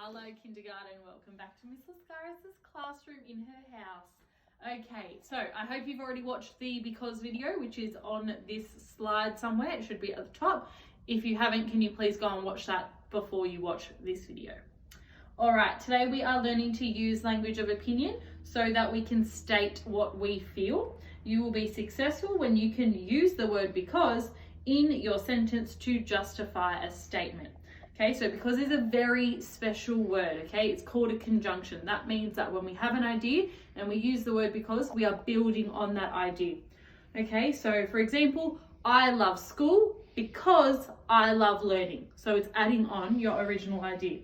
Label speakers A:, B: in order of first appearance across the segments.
A: Hello kindergarten, welcome back to Miss Lascaris' classroom in her house. Okay, so I hope you've already watched the because video, which is on this slide somewhere. It should be at the top. If you haven't, can you please go and watch that before you watch this video. All right, today we are learning to use language of opinion so that we can state what we feel. You will be successful when you can use the word because in your sentence to justify a statement. Okay, so because is a very special word, okay? It's called a conjunction. That means that when we have an idea and we use the word because, we are building on that idea. Okay, so for example, I love school because I love learning. So it's adding on your original idea.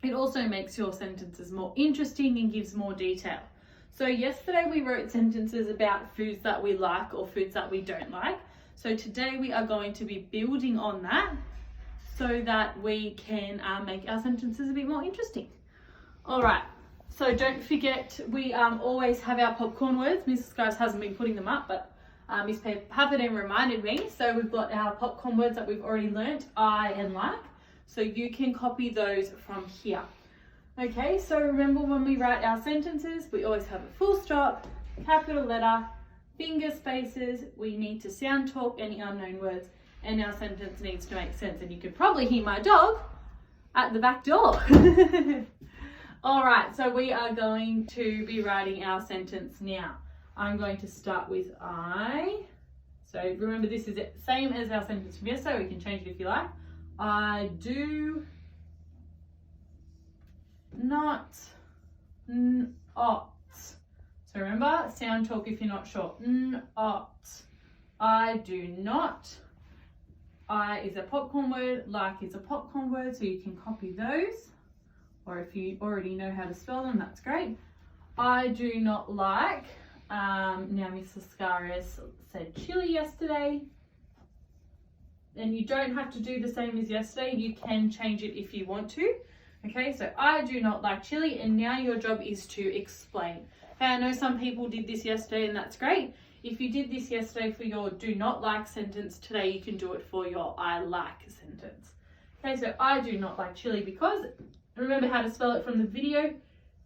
A: It also makes your sentences more interesting and gives more detail. So yesterday we wrote sentences about foods that we like or foods that we don't like. So today we are going to be building on that so that we can make our sentences a bit more interesting. All right, so don't forget we always have our popcorn words. Mrs. Lascaris hasn't been putting them up, but Miss Papadine reminded me. So we've got our popcorn words that we've already learnt, I and like. So you can copy those from here. Okay, so remember when we write our sentences, we always have a full stop, capital letter, finger spaces. We need to sound talk any unknown words, and our sentence needs to make sense. And you can probably hear my dog at the back door. All right, so we are going to be writing our sentence now. I'm going to start with I. So remember, this is the same as our sentence from yesterday. We can change it if you like. I do not not. So remember, sound talk if you're not sure. Not. I do not. I is a popcorn word, like is a popcorn word, so you can copy those. Or if you already know how to spell them, that's great. I do not like, now Miss Lascaris said chili yesterday. And you don't have to do the same as yesterday. You can change it if you want to. Okay, so I do not like chili, and now your job is to explain. Okay, I know some people did this yesterday and that's great. If you did this yesterday for your do not like sentence, today you can do it for your I like sentence. Okay, so I do not like chili because, remember how to spell it from the video,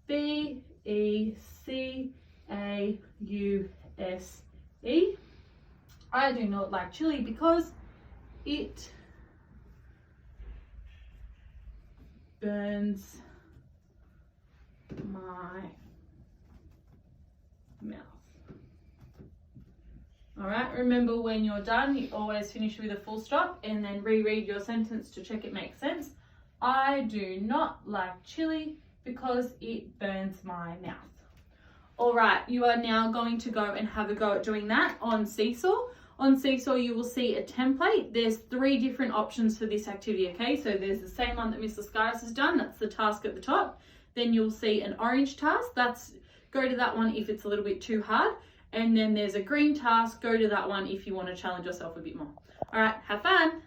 A: B-E-C-A-U-S-E. I do not like chili because it burns my mouth. All right, remember when you're done, you always finish with a full stop and then reread your sentence to check it makes sense. I do not like chili because it burns my mouth. All right, you are now going to go and have a go at doing that on Seesaw. On Seesaw, you will see a template. There's 3 different options for this activity, okay? So there's the same one that Miss Lascaris has done. That's the task at the top. Then you'll see an orange task. Go to that one if it's a little bit too hard. And then there's a green task. Go to that one if you want to challenge yourself a bit more. All right, have fun.